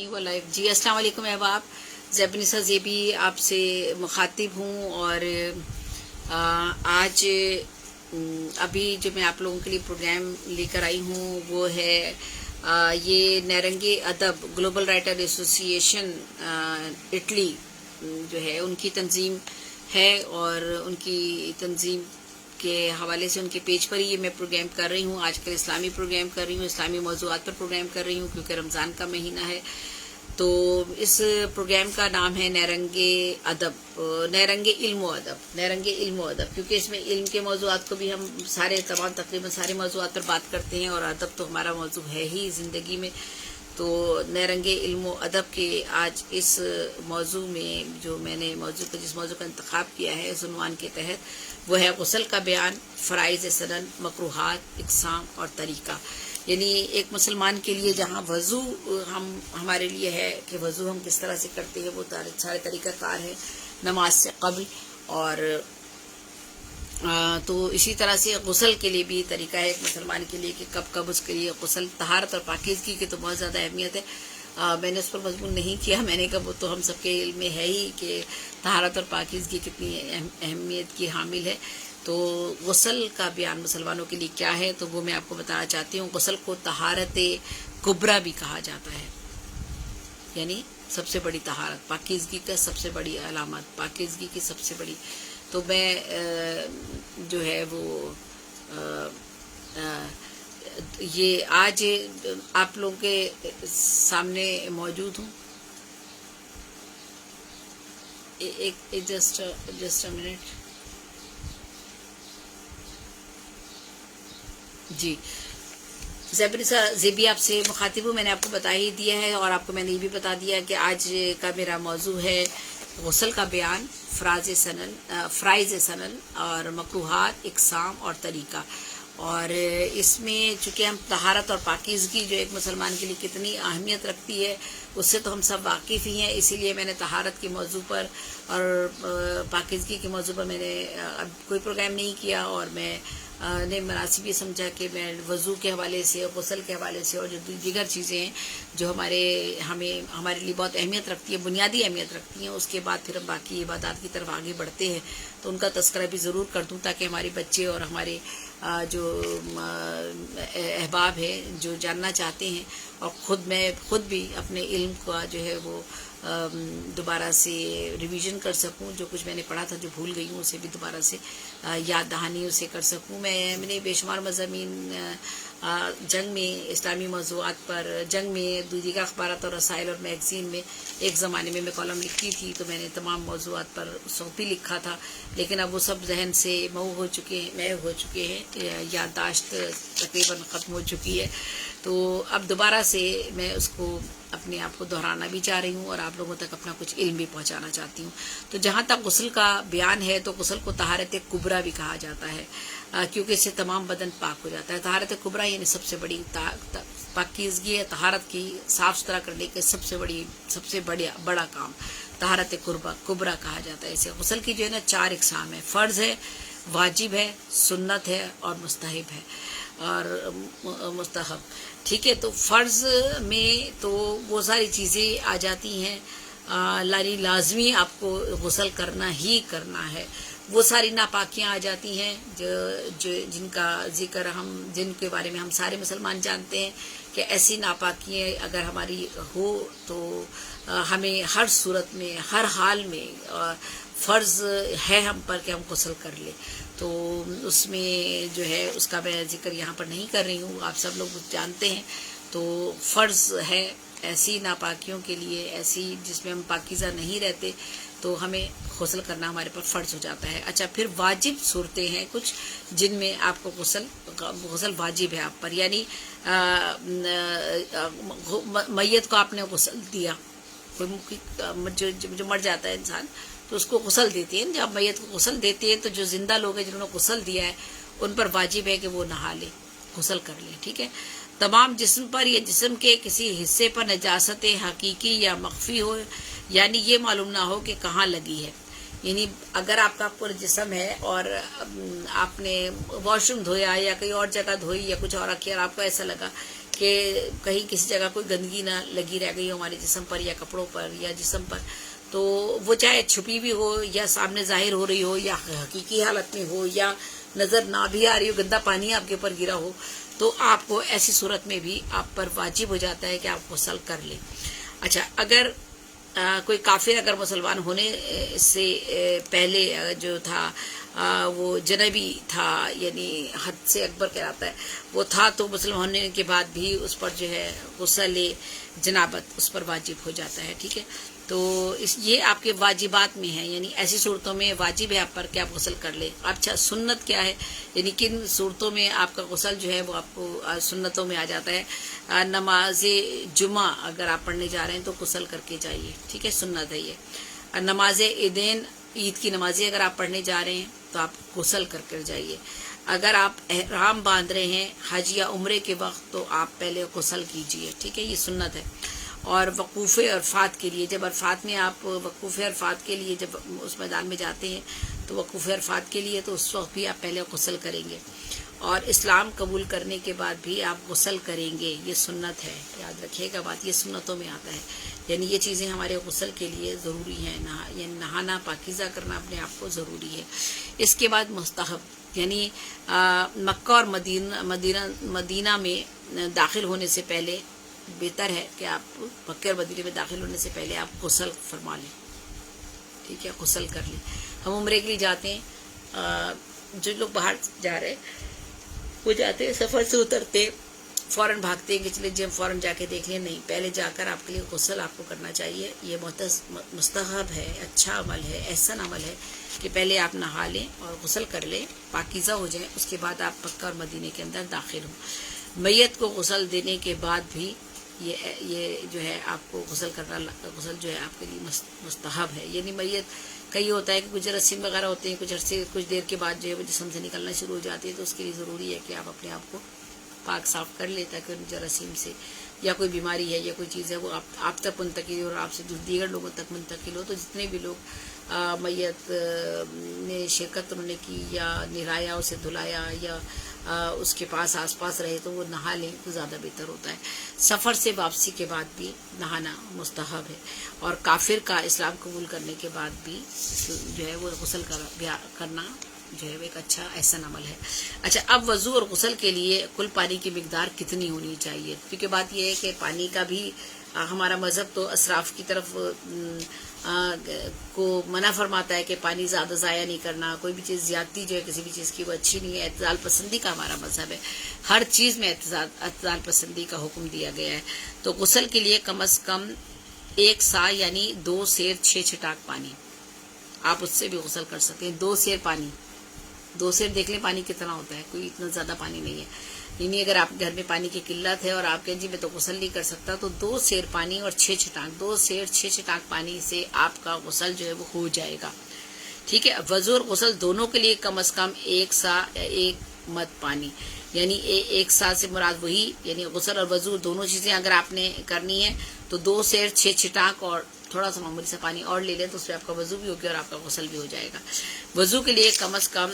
وہ لائف جی السلام علیکم احباب، زیبنسا زیبی آپ سے مخاطب ہوں، اور آج ابھی جو میں آپ لوگوں کے لیے پروگرام لے کر آئی ہوں وہ ہے یہ نیرنگ ادب گلوبل رائٹر ایسوسی ایشن اٹلی جو ہے ان کی تنظیم ہے، اور ان کی تنظیم کے حوالے سے ان کے پیج پر ہی یہ میں پروگرام کر رہی ہوں۔ آج کل اسلامی پروگرام کر رہی ہوں، اسلامی موضوعات پر پروگرام کر رہی ہوں کیونکہ رمضان کا مہینہ ہے۔ تو اس پروگرام کا نام ہے نیرنگ ادب، نیرنگ علم و ادب، نیرنگ علم و ادب، کیونکہ اس میں علم کے موضوعات کو بھی ہم تقریباً سارے موضوعات پر بات کرتے ہیں، اور ادب تو ہمارا موضوع ہے ہی زندگی میں۔ تو نیرنگ علم و ادب کے آج اس موضوع میں جو میں نے جس موضوع کا انتخاب کیا ہے اس عنوان کے تحت، وہ ہے غسل کا بیان، فرائض سنن، مکروہات، اقسام اور طریقہ۔ یعنی ایک مسلمان کے لیے جہاں وضو ہمارے لیے ہے کہ وضو ہم کس طرح سے کرتے ہیں، وہ سارے طریقہ کار ہے نماز سے قبل، اور تو اسی طرح سے غسل کے لیے بھی طریقہ ہے ایک مسلمان کے لیے کہ کب اس کے لیے غسل، طہارت اور پاکیزگی کی تو بہت زیادہ اہمیت ہے۔ میں نے اس پر مضمون نہیں کیا، میں نے کہا وہ تو ہم سب کے علم میں ہے ہی کہ طہارت اور پاکیزگی کتنی اہمیت کی حامل ہے۔ تو غسل کا بیان مسلمانوں کے لیے کیا ہے، تو وہ میں آپ کو بتانا چاہتی ہوں۔ غسل کو طہارت کبریٰ بھی کہا جاتا ہے، یعنی سب سے بڑی طہارت، پاکیزگی کا سب سے بڑی علامت، پاکیزگی کی سب سے بڑی۔ تو میں جو ہے وہ یہ آج آپ لوگوں کے سامنے موجود ہوں۔ جسٹ اے منٹ جی، زیبنسا زیبی آپ سے مخاطب ہوں۔ میں نے آپ کو بتا ہی دیا ہے، اور آپ کو میں نے یہ بھی بتا دیا کہ آج کا میرا موضوع ہے غسل کا بیان، فرائض سنن اور مکروہات، اقسام اور طریقہ۔ اور اس میں چونکہ ہم طہارت اور پاکیزگی جو ایک مسلمان کے لیے کتنی اہمیت رکھتی ہے اس سے تو ہم سب واقف ہی ہیں، اسی لیے میں نے طہارت کے موضوع پر اور پاکیزگی کے موضوع پر میں نے اب کوئی پروگرام نہیں کیا، اور میں نے مناسب یہ سمجھا کہ میں وضو کے حوالے سے، غسل کے حوالے سے، اور جو دیگر چیزیں ہیں جو ہمارے لیے بہت اہمیت رکھتی ہیں، بنیادی اہمیت رکھتی ہیں، اس کے بعد پھر ہم باقی عبادات کی طرف آگے بڑھتے ہیں، تو ان کا تذکرہ بھی ضرور کر دوں تاکہ ہمارے بچے اور ہمارے جو احباب ہیں جو جاننا چاہتے ہیں، اور خود بھی اپنے علم کا جو ہے وہ دوبارہ سے ریویژن کر سکوں، جو کچھ میں نے پڑھا تھا جو بھول گئی ہوں اسے بھی دوبارہ سے یاد دہانی اسے کر سکوں۔ میں نے بے شمار مضامین جنگ میں، اسلامی موضوعات پر، جنگ میں، دیگر اخبارات اور رسائل اور میگزین میں ایک زمانے میں کالم لکھتی تھی، تو میں نے تمام موضوعات پر صوتی لکھا تھا، لیکن اب وہ سب ذہن سے محو ہو چکے ہیں، یادداشت تقریباً ختم ہو چکی ہے۔ تو اب دوبارہ سے میں اس کو اپنے آپ کو دہرانا بھی چاہ رہی ہوں، اور آپ لوگوں تک اپنا کچھ علم بھی پہنچانا چاہتی ہوں۔ تو جہاں تک غسل کا بیان ہے تو غسل کو طہارت کبریٰ بھی کہا جاتا ہے، کیونکہ اس سے تمام بدن پاک ہو جاتا ہے۔ طہارت کبریٰ یعنی سب سے بڑی پاکیزگی ہے، طہارت کی صاف ستھرا کرنے کے سب سے بڑا کام طہارت کبریٰ کہا جاتا ہے اسے۔ غسل کی جو ہے نا 4 اقسام ہے، فرض ہے، واجب ہے، سنت ہے اور مستحب ہے، اور مستحب، ٹھیک ہے۔ تو فرض میں تو وہ ساری چیزیں آ جاتی ہیں، لازمی آپ کو غسل کرنا ہی کرنا ہے۔ وہ ساری ناپاکیاں آ جاتی ہیں جن کا ذکر جن کے بارے میں ہم سارے مسلمان جانتے ہیں کہ ایسی ناپاکیاں اگر ہماری ہو تو ہمیں ہر صورت میں، ہر حال میں فرض ہے ہم پر کہ ہم غسل کر لیں۔ تو اس میں جو ہے اس کا میں ذکر یہاں پر نہیں کر رہی ہوں، آپ سب لوگ جانتے ہیں۔ تو فرض ہے ایسی ناپاکیوں کے لیے، ایسی جس میں ہم پاکیزہ نہیں رہتے، تو ہمیں غسل کرنا ہمارے پر فرض ہو جاتا ہے۔ اچھا، پھر واجب صورتیں ہیں کچھ جن میں آپ کو غسل واجب ہے آپ پر، یعنی میت کو آپ نے غسل دیا، جو مر جاتا ہے انسان تو اس کو غسل دیتے ہیں۔ جب میت کو غسل دیتے ہیں تو جو زندہ لوگ ہیں جنہوں نے غسل دیا ہے ان پر واجب ہے کہ وہ نہا لے، غسل کر لے، ٹھیک ہے۔ تمام جسم پر یا جسم کے کسی حصے پر نجاست حقیقی یا مخفی ہو، یعنی یہ معلوم نہ ہو کہ کہاں لگی ہے، یعنی اگر آپ کا پورا جسم ہے اور آپ نے واش روم دھویا یا کہیں اور جگہ دھوئی یا کچھ اور کیا اور آپ کو ایسا لگا کہ کہیں کسی جگہ کوئی گندگی نہ لگی رہ گئی ہو ہمارے جسم پر یا کپڑوں پر یا جسم پر، تو وہ چاہے چھپی بھی ہو یا سامنے ظاہر ہو رہی ہو یا حقیقی حالت میں ہو یا نظر نہ بھی آ رہی ہو، گندا پانی آپ کے اوپر گرا ہو، تو آپ کو ایسی صورت میں بھی آپ پر واجب ہو جاتا ہے کہ آپ غسل کر لیں۔ اچھا، اگر کوئی کافر اگر مسلمان ہونے سے پہلے جو تھا وہ جنبی تھا، یعنی حد سے اکبر کہلاتا ہے وہ تھا، تو مسلمان ہونے کے بعد بھی اس پر جو ہے غسل جنابت اس پر واجب ہو جاتا ہے، ٹھیک ہے۔ تو یہ آپ کے واجبات میں ہے، یعنی ایسی صورتوں میں واجب ہے آپ پر کہ آپ غسل کر لیں۔ اچھا، سنت کیا ہے، یعنی کن صورتوں میں آپ کا غسل جو ہے وہ آپ کو سنتوں میں آ جاتا ہے۔ نماز جمعہ اگر آپ پڑھنے جا رہے ہیں تو غسل کر کے جائیے، ٹھیک ہے، سنت ہے یہ۔ نماز عیدین، عید کی نمازیں اگر آپ پڑھنے جا رہے ہیں تو آپ غسل کر کر جائیے۔ اگر آپ احرام باندھ رہے ہیں حج یا عمرے کے وقت تو آپ پہلے غسل کیجئے، ٹھیک ہے، یہ سنت ہے۔ اور وقوف عرفات کے لیے، جب عرفات میں آپ وقوف عرفات کے لیے جب اس میدان میں جاتے ہیں تو وقوف عرفات کے لیے تو اس وقت بھی آپ پہلے غسل کریں گے، اور اسلام قبول کرنے کے بعد بھی آپ غسل کریں گے، یہ سنت ہے، یاد رکھیے گا بات، یہ سنتوں میں آتا ہے، یعنی یہ چیزیں ہمارے غسل کے لیے ضروری ہیں، یعنی نہانا پاکیزہ کرنا اپنے آپ کو ضروری ہے۔ اس کے بعد مستحب، یعنی مکہ اور مدینہ میں داخل ہونے سے پہلے بہتر ہے کہ آپ مکہ اور مدینے میں داخل ہونے سے پہلے آپ غسل فرما لیں، ٹھیک ہے، غسل کر لیں۔ ہم عمرے کے لیے جاتے ہیں، جو لوگ باہر جا رہے ہیں وہ جاتے ہیں، سفر سے اترتے فوراً بھاگتے ہیں کہ چلے جی ہم فوراً جا کے دیکھ لیں، نہیں، پہلے جا کر آپ کے لیے غسل آپ کو کرنا چاہیے، یہ مستحب ہے، اچھا عمل ہے، احسن عمل ہے کہ پہلے آپ نہا لیں اور غسل کر لیں، پاکیزہ ہو جائیں، اس کے بعد آپ مکہ اور مدینے کے اندر داخل ہوں۔ میت کو غسل دینے کے بعد بھی یہ جو ہے آپ کو غسل کرنا، غسل جو ہے آپ کے لیے مستحب ہے، یعنی میت کئی ہوتا ہے کہ کچھ جراثیم وغیرہ ہوتے ہیں، کچھ دیر کے بعد جو ہے وہ جسم سے نکلنا شروع ہو جاتی ہے، تو اس کے لیے ضروری ہے کہ آپ اپنے آپ کو پاک صاف کر لیں تاکہ ان جراثیم سے یا کوئی بیماری ہے یا کوئی چیز ہے وہ آپ تک منتقل ہو اور آپ سے دیگر لوگوں تک منتقل ہو۔ تو جتنے بھی لوگ میت نے شرکت انہوں نے کی یا نہلایا، اسے دھلایا یا اس کے پاس آس پاس رہے تو وہ نہا لیں تو زیادہ بہتر ہوتا ہے۔ سفر سے واپسی کے بعد بھی نہانا مستحب ہے، اور کافر کا اسلام قبول کرنے کے بعد بھی جو ہے وہ غسل کرنا جو ہے وہ ایک اچھا احسن عمل ہے۔ اچھا، اب وضو اور غسل کے لیے کل پانی کی مقدار کتنی ہونی چاہیے، کیونکہ بات یہ ہے کہ پانی کا بھی ہمارا مذہب تو اسراف کی طرف کو منع فرماتا ہے کہ پانی زیادہ ضائع نہیں کرنا، کوئی بھی چیز زیادتی جو ہے کسی بھی چیز کی وہ اچھی نہیں ہے، اعتدال پسندی کا ہمارا مذہب ہے، ہر چیز میں اعتدال پسندی کا حکم دیا گیا ہے۔ تو غسل کے لیے کم از کم 1 سا یعنی 2 سیر 6 چھٹاک پانی، آپ اس سے بھی غسل کر سکتے ہیں۔ 2 سیر پانی، 2 سیر دیکھ لیں پانی کتنا ہوتا ہے، کوئی اتنا زیادہ پانی نہیں ہے، یعنی اگر آپ گھر میں پانی کی قلت ہے اور آپ کہیں جی میں تو غسل نہیں کر سکتا تو 2 سیر پانی اور 6 چھٹانک، 2 سیر 6 چھٹانک پانی سے آپ کا غسل جو ہے وہ ہو جائے گا، ٹھیک ہے۔ وضو اور غسل دونوں کے لیے کم از کم 1 سا 1 مد پانی، یعنی 1 سا سے مراد وہی، یعنی غسل اور وضو دونوں چیزیں اگر آپ نے کرنی ہے تو 2 سیر 6 چھٹانک اور تھوڑا سا معمولی سا پانی اور لے لیں تو اس پہ آپ کا وضو بھی ہو گیا اور آپ کا غسل بھی ہو جائے گا۔ وضو کے لیے کم از کم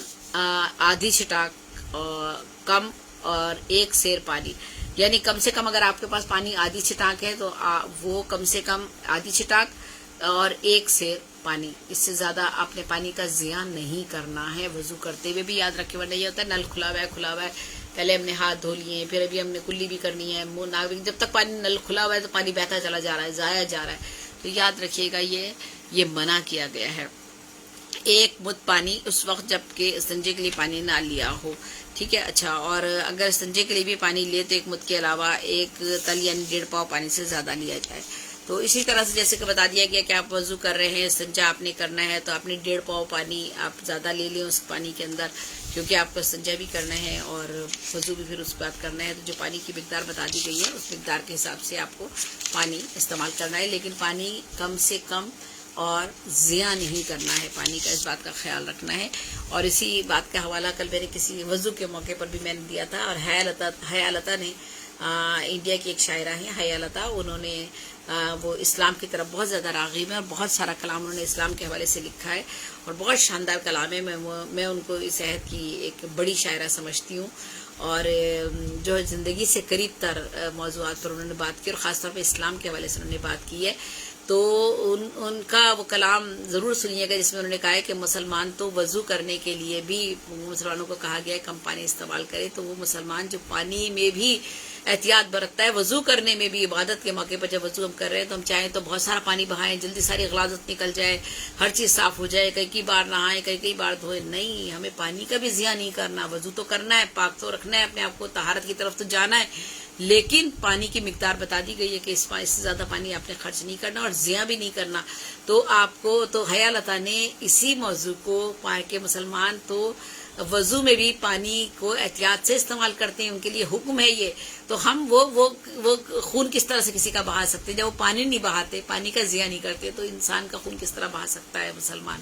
آدھی چھٹانک کم اور 1 سیر پانی، یعنی کم سے کم اگر آپ کے پاس پانی آدھی چھٹانک ہے تو وہ کم سے کم آدھی چھٹانک اور 1 سیر پانی، اس سے زیادہ آپ نے پانی کا ضیاع نہیں کرنا ہے وضو کرتے ہوئے بھی، یاد رکھے، ورنہ یہ ہوتا ہے نل کھلا ہوا ہے، پہلے ہم نے ہاتھ دھو لیے ہیں، پھر ابھی ہم نے کلی بھی کرنی ہے، منہ ناک، جب تک پانی نل کھلا ہوا ہے تو پانی بہتا چلا جا رہا ہے، ضائع جا رہا ہے، تو یاد رکھیے گا یہ منع کیا گیا ہے۔ 1 مد پانی اس وقت جب کہ استنجے کے لیے پانی نہ لیا ہو، ٹھیک ہے۔ اچھا، اور اگر استنجے کے لیے بھی پانی لے تو 1 مد کے علاوہ 1 تل یعنی 1.5 پاؤ پانی سے زیادہ لیا جائے۔ تو اسی طرح سے جیسے کہ بتا دیا گیا کہ آپ وضو کر رہے ہیں، استنجا آپ نے کرنا ہے تو آپ نے 1.5 پاؤ پانی آپ زیادہ لے لیں اس پانی کے اندر، کیونکہ آپ کو استنجا بھی کرنا ہے اور وضو بھی پھر اس کے بعد کرنا ہے، تو جو پانی کی مقدار بتا دی گئی ہے اس مقدار کے حساب سے آپ کو پانی استعمال کرنا ہے، لیکن پانی کم سے کم اور ضیاع نہیں کرنا ہے، پانی کا اس بات کا خیال رکھنا ہے۔ اور اسی بات کا حوالہ کل میں نے کسی وضو کے موقع پر بھی میں نے دیا تھا، اور حیالتا نے انڈیا کی ایک شاعرہ ہیں حیالتا، انہوں نے وہ اسلام کی طرف بہت زیادہ راغب ہے اور بہت سارا کلام انہوں نے اسلام کے حوالے سے لکھا ہے اور بہت شاندار کلام ہے، میں ان کو اس عہد کی ایک بڑی شاعرہ سمجھتی ہوں، اور جو زندگی سے قریب تر موضوعات پر انہوں نے بات کی، اور خاص طور پہ اسلام کے حوالے سے انہوں نے بات کی ہے. تو ان کا وہ کلام ضرور سنیے گا جس میں انہوں نے کہا ہے کہ مسلمان تو وضو کرنے کے لیے بھی مسلمانوں کو کہا گیا ہے کم پانی استعمال کرے. تو وہ مسلمان جو پانی میں بھی احتیاط برتتا ہے، وضو کرنے میں بھی، عبادت کے موقع پر جب وضو ہم کر رہے ہیں تو ہم چاہیں تو بہت سارا پانی بہائیں، جلدی ساری غلاظت نکل جائے، ہر چیز صاف ہو جائے، کئی بار نہائیں، کئی بار دھوئیں. نہیں، ہمیں پانی کا بھی ضیاع نہیں کرنا. وضو تو کرنا ہے، پاک تو رکھنا ہے اپنے آپ کو، طہارت کی طرف تو جانا ہے، لیکن پانی کی مقدار بتا دی گئی ہے کہ اس سے زیادہ پانی آپ نے خرچ نہیں کرنا اور ضیاع بھی نہیں کرنا. تو آپ کو تو حیا اللہ نے اسی موضوع کو پا کے مسلمان تو وضو میں بھی پانی کو احتیاط سے استعمال کرتے ہیں، ان کے لیے حکم ہے یہ. تو ہم وہ خون کس طرح سے کسی کا بہا سکتے ہیں؟ جب وہ پانی نہیں بہاتے، پانی کا ضیاع نہیں کرتے، تو انسان کا خون کس طرح بہا سکتا ہے؟ مسلمان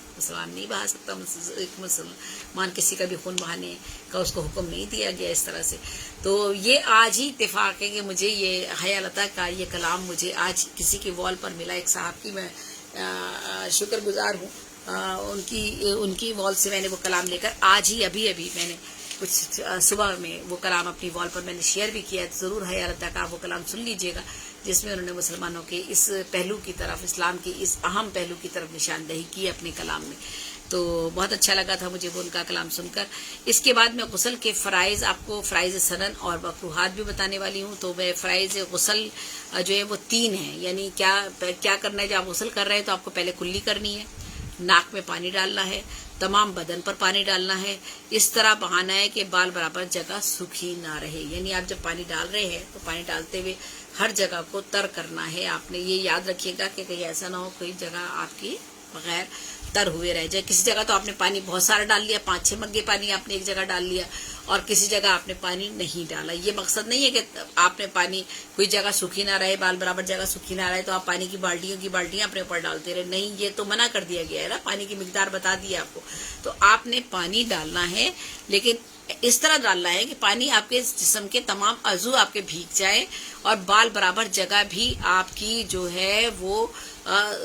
نہیں بہا سکتا. ایک مسلمان کسی کا بھی خون بہانے کا اس کو حکم نہیں دیا گیا اس طرح سے. تو یہ آج ہی اتفاق ہے کہ مجھے یہ حیا لتا کا یہ کلام مجھے آج کسی کی وال پر ملا. ایک صاحب کی میں شکر گزار ہوں، ان کی وال سے میں نے وہ کلام لے کر آج ہی ابھی میں نے کچھ صبح میں وہ کلام اپنی وال پر میں نے شیئر بھی کیا ہے. تو ضرور حیا لتا کا آپ وہ کلام سن لیجئے گا جس میں انہوں نے مسلمانوں کے اس پہلو کی طرف، اسلام کی اس اہم پہلو کی طرف نشاندہی کی اپنے کلام میں. تو بہت اچھا لگا تھا مجھے وہ ان کا کلام سن کر. اس کے بعد میں غسل کے فرائض، آپ کو فرائض سنن اور مکروہات بھی بتانے والی ہوں. تو میں فرائض غسل جو ہے وہ 3 ہیں. یعنی کیا کرنا ہے؟ جب آپ غسل کر رہے ہیں تو آپ کو پہلے کلی کرنی ہے، ناک میں پانی ڈالنا ہے، تمام بدن پر پانی ڈالنا ہے. اس طرح بہانا ہے کہ بال برابر جگہ سوکھی نہ رہے. یعنی آپ جب پانی ڈال رہے ہیں تو پانی ڈالتے ہوئے ہر جگہ کو تر کرنا ہے. آپ نے یہ یاد رکھیے گا کہ کہیں ایسا نہ ہو کوئی جگہ آپ کی بغیر تر ہوئے رہ جائے. کسی جگہ تو آپ نے پانی بہت سارا ڈال لیا، 5-6 مگے پانی آپ نے ایک جگہ ڈال لیا، اور کسی جگہ آپ نے پانی نہیں ڈالا. یہ مقصد نہیں ہے کہ آپ نے پانی کوئی جگہ سوکھی نہ رہے، بال برابر جگہ سوکھی نہ رہے تو آپ پانی کی بالٹیاں اپنے اوپر ڈالتے رہے. نہیں، یہ تو منع کر دیا گیا ہے نا. پانی کی مقدار بتا دی آپ کو. تو آپ نے پانی ڈالنا ہے، لیکن اس طرح ڈالنا ہے کہ پانی آپ کے جسم کے تمام عضو آپ کے بھیگ جائے، اور بال برابر جگہ بھی آپ کی جو ہے وہ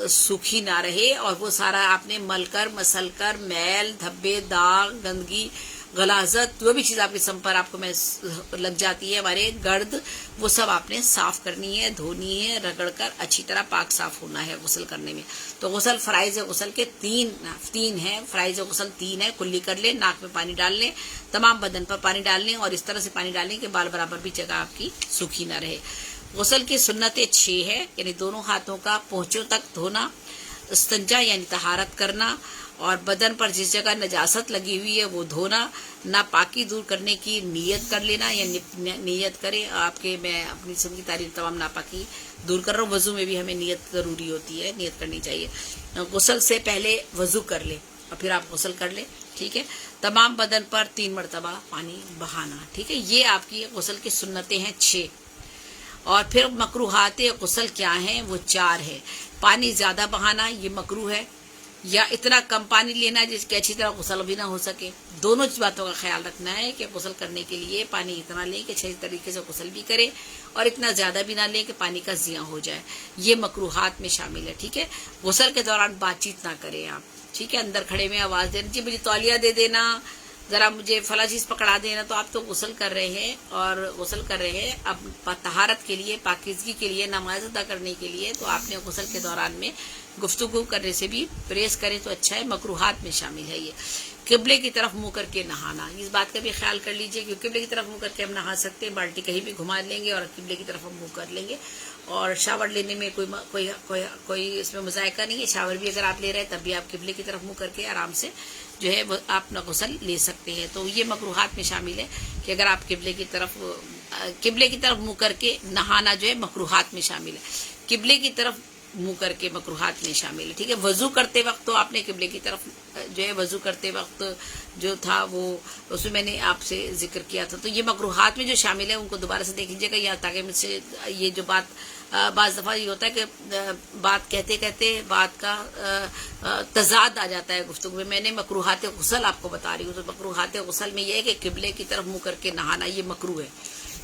سوکھی نہ رہے، اور وہ سارا آپ نے مل کر مسل کر میل دھبے داغ گندگی غلاظت جو بھی چیز آپ کے جسم پر آپ کو لگ جاتی ہے، ہمارے گرد، وہ سب آپ نے صاف کرنی ہے، دھونی ہے، رگڑ کر اچھی طرح پاک صاف ہونا ہے غسل کرنے میں. تو غسل فرائض غسل کے 3 ہیں. فرائض غسل 3 ہے. کلی کر لیں، ناک میں پانی ڈال لیں، تمام بدن پر پانی ڈال لیں، اور اس طرح سے پانی ڈالیں کہ بال برابر بھی جگہ آپ کی سوکھی نہ رہے. غسل کی سنتیں 6 ہے. یعنی دونوں ہاتھوں کا پہنچوں تک دھونا، استنجا یعنی طہارت کرنا، اور بدن پر جس جگہ نجاست لگی ہوئی ہے وہ دھونا، ناپاکی دور کرنے کی نیت کر لینا، یا نیت کریں آپ کے میں اپنی جسم کی تعلیم تمام ناپاکی دور کر رہا ہوں. وضو میں بھی ہمیں نیت ضروری ہوتی ہے، نیت کرنی چاہیے. غسل سے پہلے وضو کر لیں اور پھر آپ غسل کر لیں. ٹھیک ہے. تمام بدن پر 3 مرتبہ پانی بہانا. ٹھیک ہے. یہ آپ کی غسل کی سنتیں ہیں 6. اور پھر مکروہات غسل کیا ہیں؟ وہ 4 ہے. پانی زیادہ بہانا، یہ مکروہ ہے، یا اتنا کم پانی لینا جس کے اچھی طرح غسل بھی نہ ہو سکے. دونوں باتوں کا خیال رکھنا ہے کہ غسل کرنے کے لیے پانی اتنا لیں کہ صحیح طریقے سے غسل بھی کرے، اور اتنا زیادہ بھی نہ لیں کہ پانی کا ضیاع ہو جائے. یہ مکروہات میں شامل ہے. ٹھیک ہے. غسل کے دوران بات چیت نہ کریں آپ. ٹھیک ہے. اندر کھڑے میں آواز دینا، جی مجھے تولیہ دے دینا، ذرا مجھے فلاں چیز پکڑا دینا. تو آپ تو غسل کر رہے ہیں، اور غسل کر رہے ہیں اب طہارت کے لیے، پاکیزگی کے لیے، نماز ادا کرنے کے لیے. تو آپ نے غسل کے دوران میں گفتگو کرنے سے بھی پرہیز کریں تو اچھا ہے. مکروہات میں شامل ہے یہ. قبلے کی طرف منہ کر کے نہانا، اس بات کا بھی خیال کر لیجئے کہ قبلے کی طرف منہ کر کے ہم نہا سکتے ہیں. بالٹی کہیں بھی گھما لیں گے اور قبلے کی طرف ہم منہ کر لیں گے. اور شاور لینے میں کوئی اس میں مذائقہ نہیں ہے. شاور بھی اگر آپ لے رہے ہیں تب بھی آپ قبلے کی طرف منہ کر کے آرام سے جو ہے وہ آپ اپنا غسل لے سکتے ہیں. تو یہ مکروہات میں شامل ہے کہ اگر آپ قبلے کی طرف منہ کر کے نہانا جو ہے مکروہات میں شامل ہے. قبلے کی طرف منہ کر کے مکروہات میں شامل ہے. ٹھیک ہے. وضو کرتے وقت تو آپ نے قبلے کی طرف جو ہے وضو کرتے وقت جو تھا وہ اس میں نے آپ سے ذکر کیا تھا. تو یہ مکروہات میں جو شامل ہے ان کو دوبارہ سے دیکھ لیجیے گا، یا تاکہ مجھ سے یہ جو بات بعض دفعہ یہ ہوتا ہے کہ بات کہتے کہتے بات کا تضاد آ جاتا ہے گفتگو میں. میں نے مکروہات غسل آپ کو بتا رہی ہوں. تو مکروہات غسل میں یہ ہے کہ قبلے کی طرف منہ کر کے نہانا یہ مکروہ ہے.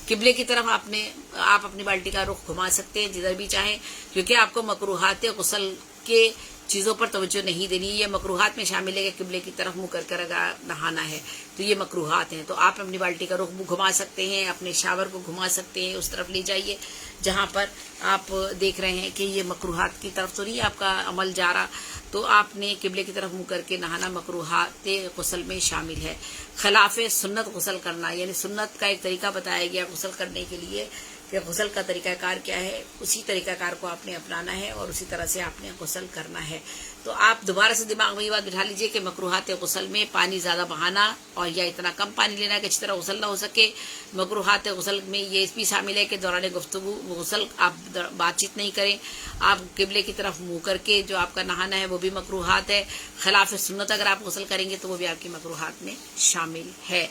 قبلے کی طرف آپ اپنی بالٹی کا رخ گھما سکتے ہیں جدھر بھی چاہیں، کیونکہ آپ کو مکروہات غسل کے چیزوں پر توجہ نہیں دینی. یہ مکروہات میں شامل ہے کہ قبلے کی طرف منہ کر اگر نہانا ہے تو یہ مکروہات ہیں. تو آپ اپنی بالٹی کا رخ گھما سکتے ہیں, اپنے شاور کو گھما سکتے ہیں, اس طرف لے جائیے جہاں پر آپ دیکھ رہے ہیں کہ یہ مکروہات کی طرف تو نہیں آپ کا عمل جا رہا. تو آپ نے قبلے کی طرف منہ کر کے نہانا مکروہات غسل میں شامل ہے. خلاف سنت غسل کرنا, یعنی سنت کا ایک طریقہ بتایا گیا غسل کرنے کے لیے کہ غسل کا طریقہ کار کیا ہے, اسی طریقہ کار کو آپ نے اپنانا ہے اور اسی طرح سے آپ نے غسل کرنا ہے. تو آپ دوبارہ سے دماغ میں یہ بات بٹھا لیجئے کہ مکروہات غسل میں پانی زیادہ بہانا اور یا اتنا کم پانی لینا کہ اچھی طرح غسل نہ ہو سکے. مکروہات غسل میں یہ بھی شامل ہے کہ دوران گفتگو غسل آپ بات چیت نہیں کریں. آپ قبلے کی طرف منہ کر کے جو آپ کا نہانا ہے وہ بھی مکروہات ہے. خلاف سنت اگر آپ غسل کریں گے تو وہ بھی آپ کی مکروہات میں شامل ہے.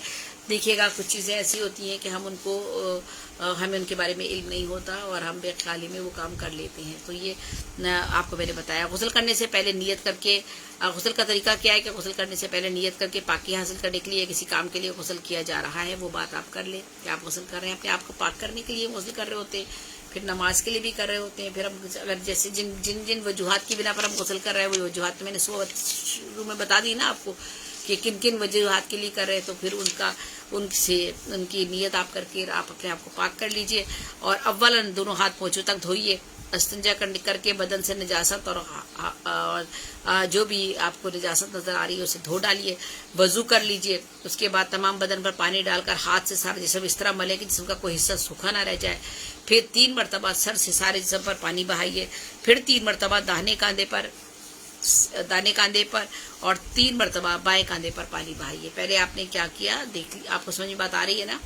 دیکھیے گا کچھ چیزیں ایسی ہوتی ہیں کہ ہمیں ان کے بارے میں علم نہیں ہوتا اور ہم بے خیالی میں وہ کام کر لیتے ہیں. تو یہ آپ کو میں نے بتایا. غسل کرنے سے پہلے نیت کر کے, غسل کا طریقہ کیا ہے کہ غسل کرنے سے پہلے نیت کر کے پاکی حاصل کرنے کے لیے کسی کام کے لیے غسل کیا جا رہا ہے وہ بات آپ کر لیں کہ آپ غسل کر رہے ہیں, اپنے آپ کو پاک کرنے کے لیے غسل کر رہے ہوتے ہیں, پھر نماز کے لیے بھی کر رہے ہوتے ہیں. پھر ہم اگر جیسے جن وجوہات کی بنا پر ہم غسل کر رہے ہیں وہ وجوہات تو میں نے شروع میں بتا دی نا آپ کو کہ کن کن وجوہات کے لیے کر رہے ہیں. تو پھر ان کی نیت آپ کر کے آپ اپنے آپ کو پاک کر لیجئے. اور اولاً دونوں ہاتھ پونچھوں تک دھوئیے, استنجا کر کے بدن سے نجاست اور جو بھی آپ کو نجاست نظر آ رہی ہے اسے دھو ڈالیے. وضو کر لیجئے. اس کے بعد تمام بدن پر پانی ڈال کر ہاتھ سے سارا جسم اس طرح ملے کہ جسم کا کوئی حصہ سوکھا نہ رہ جائے. پھر 3 مرتبہ سر سے سارے جسم پر پانی بہائیے. پھر 3 مرتبہ داہنے کاندھے پر اور 3 مرتبہ بائیں کاندھے پر پانی بہائیے. پہلے آپ نے کیا کیا دیکھ لی, آپ کو سمجھ میں بات آ رہی ہے نا.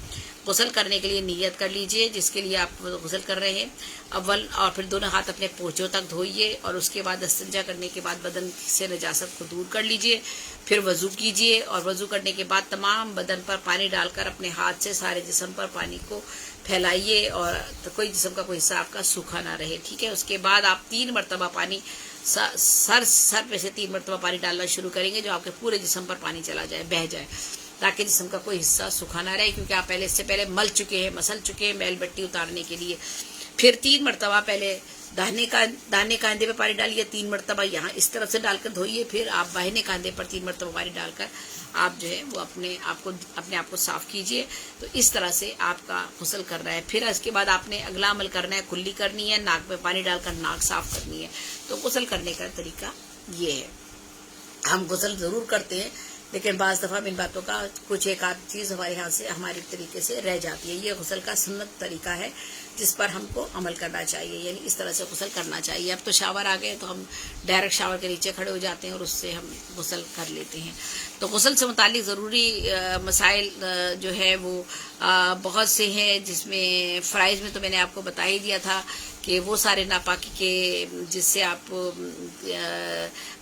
غسل کرنے کے لیے نیت کر لیجئے جس کے لیے آپ غسل کر رہے ہیں اول, اور پھر دونوں ہاتھ اپنے پونچھوں تک دھوئیے اور اس کے بعد استنجا کرنے کے بعد بدن سے نجاست کو دور کر لیجئے. پھر وضو کیجئے اور وضو کرنے کے بعد تمام بدن پر پانی ڈال کر اپنے ہاتھ سے سارے جسم پر پانی کو پھیلائیے اور کوئی جسم کا کوئی حصہ آپ کا سوکھا نہ رہے. ٹھیک ہے. اس کے بعد آپ 3 مرتبہ پانی سر پہ سے 3 مرتبہ پانی ڈالنا شروع کریں گے جو آپ کے پورے جسم پر پانی چلا جائے, بہہ جائے, تاکہ جسم کا کوئی حصہ سوکھا نہ رہے, کیونکہ آپ اس سے پہلے مسل چکے ہیں میل بٹی اتارنے کے لیے. پھر 3 مرتبہ پہلے داہنے کاندھے پہ پانی ڈالیے, 3 مرتبہ یہاں اس طرف سے ڈال کر دھوئیے. پھر آپ بائیں کاندھے پر 3 مرتبہ پانی ڈال کر آپ جو ہے وہ اپنے آپ کو صاف کیجئے. تو اس طرح سے آپ کا غسل کرنا ہے. پھر اس کے بعد آپ نے اگلا عمل کرنا ہے, کلی کرنی ہے, ناک میں پانی ڈال کر ناک صاف کرنی ہے. تو غسل کرنے کا طریقہ یہ ہے. ہم غسل ضرور کرتے ہیں لیکن بعض دفعہ ان باتوں کا کچھ ایک آدھ چیز ہمارے طریقے سے رہ جاتی ہے. یہ غسل کا سنت طریقہ ہے جس پر ہم کو عمل کرنا چاہیے, یعنی اس طرح سے غسل کرنا چاہیے. اب تو شاور آ گئے تو ہم ڈائریکٹ شاور کے نیچے کھڑے ہو جاتے ہیں اور اس سے ہم غسل کر لیتے ہیں. تو غسل سے متعلق ضروری مسائل جو ہے وہ بہت سے ہیں, جس میں فرائض میں تو میں نے آپ کو بتا ہی دیا تھا کہ وہ سارے ناپاکی کے جس سے آپ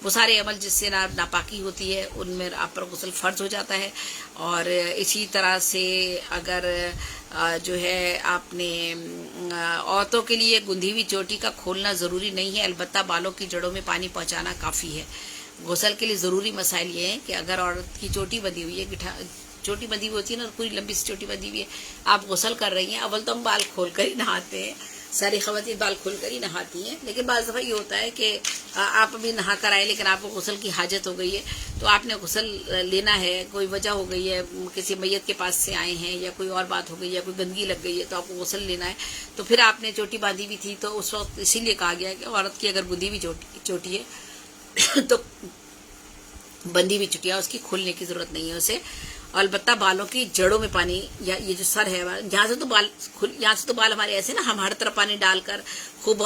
وہ سارے عمل جس سے ناپاکی ہوتی ہے ان میں آپ پر غسل فرض ہو جاتا ہے. اور اسی طرح سے اگر جو ہے آپ نے عورتوں کے لیے گندھی ہوئی چوٹی کا کھولنا ضروری نہیں ہے, البتہ بالوں کی جڑوں میں پانی پہنچانا کافی ہے. غسل کے لیے ضروری مسائل یہ ہیں کہ اگر عورت کی چوٹی بندھی ہوئی ہے, چوٹی بندھی ہوئی ہوتی ہے نا, پوری لمبی سی چوٹی بندھی ہوئی ہے, آپ غسل کر رہی ہیں, اول تو ہم بال کھول کر ہی نہاتے ہیں, ساری خواتین بال کھول کر ہی نہاتی ہیں. لیکن بعض دفعہ یہ ہوتا ہے کہ آپ ابھی نہا کر آئے لیکن آپ کو غسل کی حاجت ہو گئی ہے, تو آپ نے غسل لینا ہے, کوئی وجہ ہو گئی ہے, کسی میت کے پاس سے آئے ہیں یا کوئی اور بات ہو گئی ہے, کوئی گندگی لگ گئی ہے, تو آپ کو غسل لینا ہے. تو پھر آپ نے چوٹی باندھی ہوئی تھی تو اس وقت اسی لیے کہا گیا کہ عورت کی اگر گندھی ہوئی چوٹی ہے تو بندھی ہوئی چٹیا اس کی کھولنے کی ضرورت نہیں ہے اسے. البتہ بالوں کی جڑوں میں پانی, یا یہ جو سر ہے یہاں سے تو بال ہمارے ایسے نا, ہم ہر طرف پانی ڈال کر خوب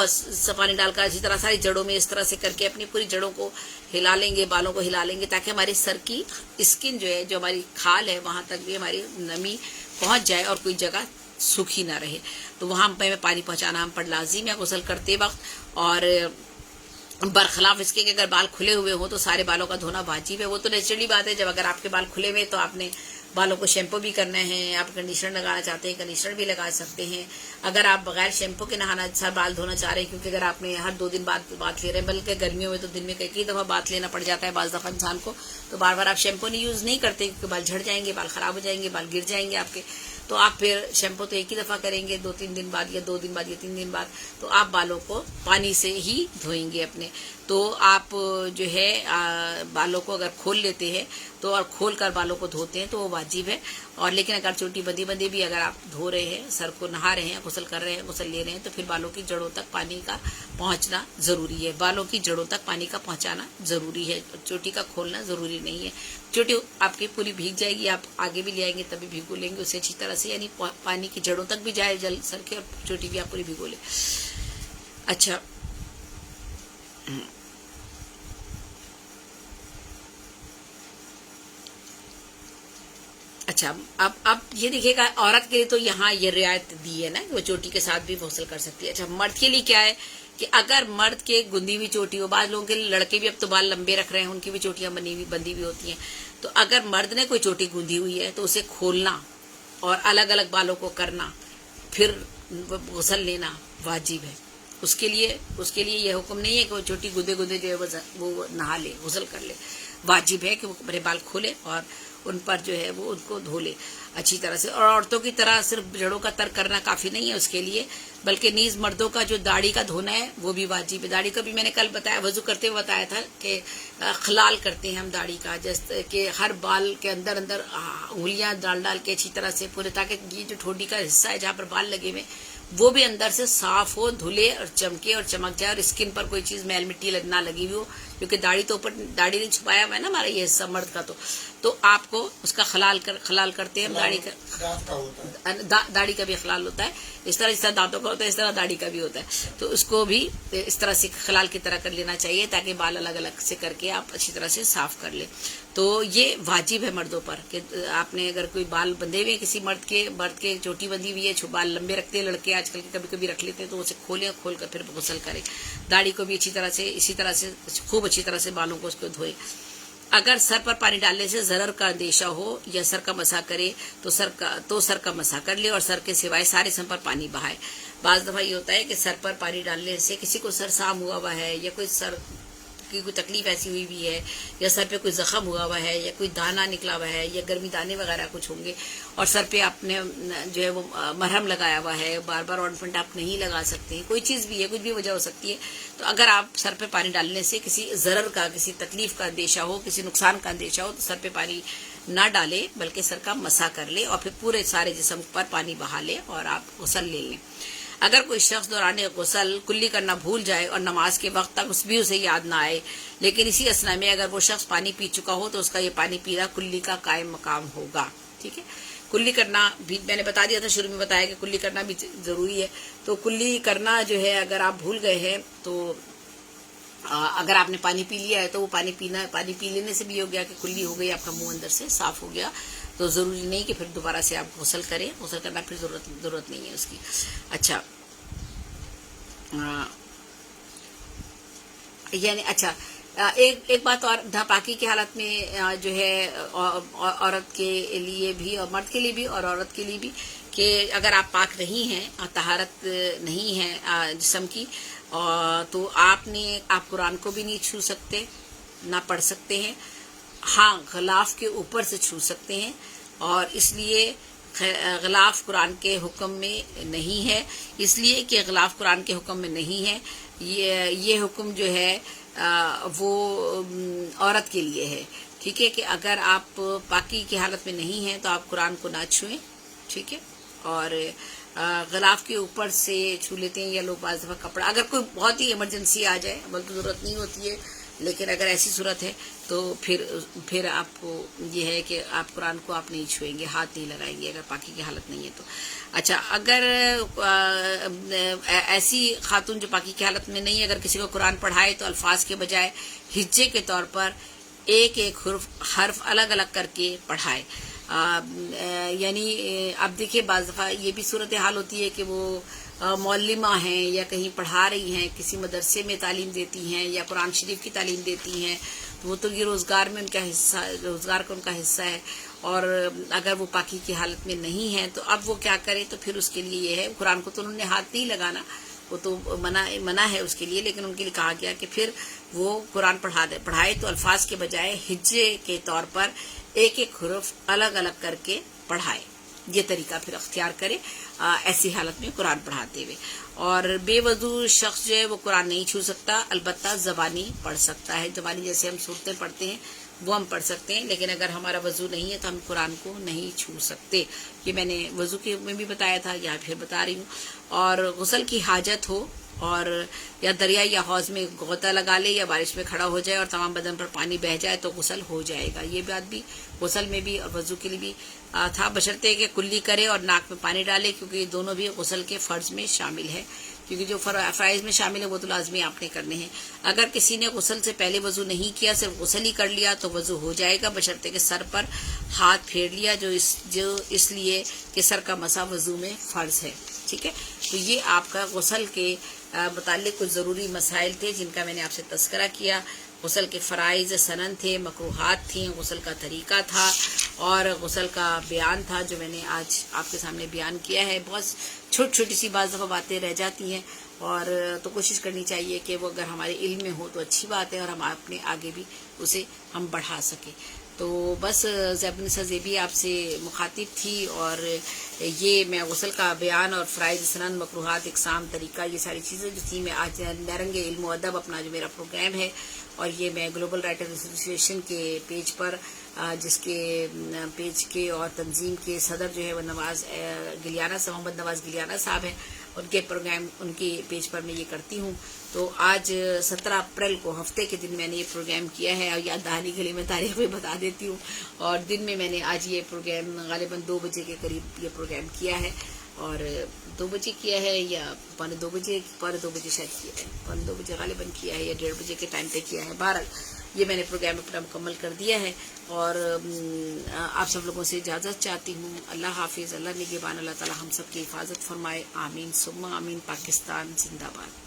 پانی ڈال کر اسی طرح ساری جڑوں میں اس طرح سے کر کے اپنی پوری جڑوں کو ہلا لیں گے, بالوں کو ہلا لیں گے, تاکہ ہمارے سر کی اسکن جو ہے, جو ہماری کھال ہے, وہاں تک بھی ہماری نمی پہنچ جائے اور کوئی جگہ سوکھی نہ رہے. تو وہاں پہ پانی پہنچانا ہم پر لازم ہے غسل کرتے وقت. اور برخلاف اس کے کہ اگر بال کھلے ہوئے ہوں تو سارے بالوں کا دھونا واجب ہے. وہ تو نیچرلی بات ہے, جب اگر آپ کے بال کھلے ہوئے تو آپ نے بالوں کو شیمپو بھی کرنا ہے, آپ کنڈیشنر لگانا چاہتے ہیں کنڈیشنر بھی لگا سکتے ہیں. اگر آپ بغیر شیمپو کے بال دھونا چاہ رہے ہیں, کیونکہ اگر آپ نے ہر 2 دن بعد بات لے رہے ہیں, بلکہ گرمیوں میں تو دن میں کئی دفعہ بات لینا پڑ جاتا ہے بعض دفعہ انسان کو, تو بار بار آپ شیمپو نہیں یوز نہیں کرتے کیونکہ بال جھڑ جائیں گے, بال خراب ہو جائیں گے, بال گر جائیں گے آپ کے. تو آپ پھر شیمپو تو ایک ہی دفعہ کریں گے 2-3 دن بعد یا 2 دن بعد یا 3 دن بعد، تو آپ بالوں کو پانی سے ہی دھوئیں گے اپنے. تو آپ جو ہے بالوں کو اگر کھول لیتے ہیں تو اور کھول کر بالوں کو دھوتے ہیں تو وہ واجب ہے. اور لیکن اگر چوٹی بندے بھی اگر آپ دھو رہے ہیں، سر کو نہا رہے ہیں، غسل کر رہے ہیں، غسل لے رہے ہیں، تو پھر بالوں کی جڑوں تک پانی کا پہنچنا ضروری ہے. بالوں کی جڑوں تک پانی کا پہنچانا ضروری ہے، چوٹی کا کھولنا ضروری نہیں ہے. چوٹی آپ کی پوری بھیگ جائے گی، آپ آگے بھی لے آئیں گے تبھی بھیگو لیں گے اسے اچھی طرح سے، یعنی پانی کی جڑوں تک بھی جائے جل سر کے، اور چوٹی بھی آپ پوری بھیگو لیں. اچھا اچھا اب یہ دیکھیے گا، عورت کے لیے تو یہاں یہ رعایت دی ہے نا کہ وہ چوٹی کے ساتھ بھی غسل کر سکتی ہے. اچھا مرد کے لیے کیا ہے کہ اگر مرد کے گندی ہوئی چوٹی ہو، بعض لوگوں کے لڑکے بھی اب تو بال لمبے رکھ رہے ہیں، ان کی بھی چوٹیاں بندی ہوئی ہوتی ہیں، تو اگر مرد نے کوئی چوٹی گندی ہوئی ہے تو اسے کھولنا اور الگ الگ بالوں کو کرنا، پھر غسل لینا واجب ہے. اس کے لیے یہ حکم نہیں ہے کہ وہ چوٹی گندے جو ہے وہ نہا لے، غسل کر لے. واجب ہے کہ وہ اپنے بال کھولے اور ان پر جو ہے وہ ان کو دھو لے اچھی طرح سے. اور عورتوں کی طرح صرف جڑوں کا تر کرنا کافی نہیں ہے اس کے لیے، بلکہ نیز مردوں کا جو داڑھی کا دھونا ہے وہ بھی واجب ہے. داڑھی کا بھی میں نے کل بتایا، وضو کرتے ہوئے بتایا تھا کہ خلال کرتے ہیں ہم داڑھی کا، جیسے کہ ہر بال کے اندر انگلیاں ڈال کے اچھی طرح سے پورے، تاکہ یہ جو ٹھوڈی کا حصہ ہے جہاں پر بال لگے ہوئے وہ بھی اندر سے صاف ہو، دھلے اور چمکے اور چمک جائے، اور اسکن پر کوئی چیز میل مٹی نہ لگی ہوئی ہو، کیونکہ داڑھی تو اوپر داڑھی نے چھپایا ہوا ہے نا ہمارا یہ حصہ مرد کا. تو آپ کو اس کا خلال کرتے ہیں. داڑھی کا بھی خلال ہوتا ہے، اس طرح دانتوں کا ہوتا ہے، اس طرح داڑھی کا بھی ہوتا ہے. تو اس کو بھی اس طرح سے خلال کی طرح کر لینا چاہیے تاکہ بال الگ الگ سے کر کے آپ اچھی طرح سے صاف کر لیں. تو یہ واجب ہے مردوں پر کہ آپ نے اگر کوئی بال بندھے ہوئے کسی مرد کے چوٹی بندھی ہوئی ہے، بال لمبے رکھتے ہیں لڑکے آج کل کے، کبھی رکھ لیتے ہیں، تو اسے کھولیں، کھول کر پھر غسل کریں. داڑھی کو بھی اسی طرح سے خوب اچھی طرح سے بالوں کو اس کو دھوئے. اگر سر پر پانی ڈالنے سے ضرر کا اندیشہ ہو یا سر کا مسح کرے تو سر کا مسح کر لے اور سر کے سوائے سارے سر پر پانی بہائے. بعض دفعہ یہ ہوتا ہے کہ سر پر پانی ڈالنے سے کسی کو سر سام ہوا ہے، یا کوئی سر کی کوئی تکلیف ایسی ہوئی ہے، یا سر پہ کوئی زخم ہوا ہے، یا کوئی دانہ نکلا ہوا ہے، یا گرمی دانے وغیرہ کچھ ہوں گے، اور سر پہ آپ نے جو ہے وہ مرہم لگایا ہوا ہے، بار بار آئنٹمنٹ آپ نہیں لگا سکتے ہیں، کوئی چیز بھی ہے، کچھ بھی وجہ ہو سکتی ہے، تو اگر آپ سر پہ پانی ڈالنے سے کسی ضرر کا، کسی تکلیف کا اندیشہ ہو، کسی نقصان کا اندیشہ ہو، تو سر پہ پانی نہ ڈالے بلکہ سر کا مسح کر لے اور پھر پورے سارے جسم پر پانی بہا لے اور آپ غسل لے لیں. اگر کوئی شخص دوران غسل کلی کرنا بھول جائے اور نماز کے وقت تک اسے یاد نہ آئے، لیکن اسی اثنا میں اگر وہ شخص پانی پی چکا ہو تو اس کا یہ پانی پینا کلی کا قائم مقام ہوگا. ٹھیک ہے، کلی کرنا بھی میں نے بتا دیا تھا، شروع میں بتایا کہ کلی کرنا بھی ضروری ہے. تو کلی کرنا جو ہے اگر آپ بھول گئے ہیں تو اگر آپ نے پانی پی لیا ہے تو وہ پانی پی لینے سے بھی ہو گیا کہ کلی ہو گئی، آپ کا منہ اندر سے صاف ہو گیا. تو ضروری نہیں کہ پھر دوبارہ سے آپ غسل کریں، غسل کرنا پھر ضرورت نہیں ہے اس کی. اچھا یعنی ایک بات اور، ناپاکی کی حالت میں جو ہے عورت کے لیے بھی اور مرد کے لیے بھی اور عورت کے لیے بھی، کہ اگر آپ پاک نہیں ہیں، طہارت نہیں ہے جسم کی، تو آپ قرآن کو بھی نہیں چھو سکتے، نہ پڑھ سکتے ہیں. ہاں غلاف کے اوپر سے چھو سکتے ہیں، اور اس لیے غلاف قرآن کے حکم میں نہیں ہے، اس لیے کہ غلاف قرآن کے حکم میں نہیں ہے. یہ حکم جو ہے وہ عورت کے لیے ہے. ٹھیک ہے، کہ اگر آپ پاکی کی حالت میں نہیں ہیں تو آپ قرآن کو نہ چھوئیں. ٹھیک ہے، اور غلاف کے اوپر سے چھو لیتے ہیں، یا لوگ بعض دفعہ کپڑا، اگر کوئی بہت ہی ایمرجنسی آ جائے، بلکہ ضرورت نہیں ہوتی ہے، لیکن اگر ایسی صورت ہے تو پھر آپ کو یہ ہے کہ آپ قرآن کو آپ نہیں چھوئیں گے، ہاتھ نہیں لگائیں گے اگر پاکی کی حالت نہیں ہے تو. اچھا، اگر ایسی خاتون جو پاکی کی حالت میں نہیں، اگر کسی کو قرآن پڑھائے تو الفاظ کے بجائے ہجے کے طور پر ایک حرف الگ الگ کر کے پڑھائے. یعنی اب دیکھیے بعض دفعہ یہ بھی صورتحال ہوتی ہے کہ وہ معلمہ ہیں یا کہیں پڑھا رہی ہیں، کسی مدرسے میں تعلیم دیتی ہیں یا قرآن شریف کی تعلیم دیتی ہیں، تو وہ تو یہ روزگار کا ان کا حصہ ہے. اور اگر وہ پاکی کی حالت میں نہیں ہے تو اب وہ کیا کرے، تو پھر اس کے لیے یہ ہے، قرآن کو تو انہوں نے ہاتھ نہیں لگانا، وہ تو منع ہے اس کے لیے، لیکن ان کے لیے کہا گیا کہ پھر وہ قرآن پڑھائے تو الفاظ کے بجائے ہجے کے طور پر ایک حرف الگ الگ کر کے پڑھائے. یہ طریقہ پھر اختیار کرے ایسی حالت میں قرآن پڑھاتے ہوئے. اور بے وضو شخص جو ہے وہ قرآن نہیں چھو سکتا، البتہ زبانی پڑھ سکتا ہے. زبانی جیسے ہم صورتیں پڑھتے ہیں وہ ہم پڑھ سکتے ہیں، لیکن اگر ہمارا وضو نہیں ہے تو ہم قرآن کو نہیں چھو سکتے. یہ میں نے وضو کے میں بھی بتایا تھا، یہاں پھر بتا رہی ہوں. اور غسل کی حاجت ہو اور یا دریا یا حوض میں غوطہ لگا لے یا بارش میں کھڑا ہو جائے اور تمام بدن پر پانی بہہ جائے تو غسل ہو جائے گا. یہ بات بھی غسل میں بھی اور وضو کے لیے بھی تھا، بشرطے کہ کلی کرے اور ناک میں پانی ڈالے، کیونکہ یہ دونوں بھی غسل کے فرض میں شامل ہے. کیونکہ جو فرائض میں شامل ہے وہ تو لازمی آپ نے کرنے ہیں. اگر کسی نے غسل سے پہلے وضو نہیں کیا، صرف غسل ہی کر لیا تو وضو ہو جائے گا، بشرطے کہ سر پر ہاتھ پھیر لیا، جو اس لیے کہ سر کا مسح وضو میں فرض ہے. ٹھیک ہے، تو یہ آپ کا غسل کے متعلق کچھ ضروری مسائل تھے جن کا میں نے آپ سے تذکرہ کیا. غسل کے فرائض سنن تھے، مکروہات تھیں، غسل کا طریقہ تھا اور غسل کا بیان تھا جو میں نے آج آپ کے سامنے بیان کیا ہے. بہت چھوٹی چھوٹی سی بعض دفعہ باتیں رہ جاتی ہیں اور تو کوشش کرنی چاہیے کہ وہ اگر ہمارے علم میں ہو تو اچھی بات ہے اور ہم اپنے آگے بھی اسے ہم بڑھا سکیں. تو بس زیبنسا زیبی آپ سے مخاطب تھی اور یہ میں غسل کا بیان اور فرائض سنن، مکروہات، اقسام، طریقہ، یہ ساری چیزیں جو تھی میں آج نیرنگ علم و ادب اپنا جو میرا پروگرام ہے اور یہ میں گلوبل رائٹر ایسوسی ایشن کے پیج پر جس کے پیج کے اور تنظیم کے صدر جو ہے وہ نواز گلیانہ صاحب، محمد نواز گلیانہ صاحب ہیں. ان کے پروگرام ان کے پیج پر میں یہ کرتی ہوں. تو آج 17 اپریل کو ہفتے کے دن میں نے یہ پروگرام کیا ہے اور یاد دہانی کے لیے میں تاریخ بھی بتا دیتی ہوں. اور دن میں میں نے آج یہ پروگرام غالباً 2 بجے کے قریب یہ پروگرام کیا ہے اور 2 بجے کیا ہے یا 2:15 بجے، 2:15 بجے شاید کیا ہے، 2:15 بجے غالباً کیا ہے یا 1:30 بجے کے ٹائم پہ کیا ہے. بہرحال یہ میں نے پروگرام اپنا مکمل کر دیا ہے اور آپ سب لوگوں سے اجازت چاہتی ہوں. اللہ حافظ، اللہ نگہبان، اللہ تعالی ہم سب کی حفاظت فرمائے. آمین ثم آمین. پاکستان زندہ باد.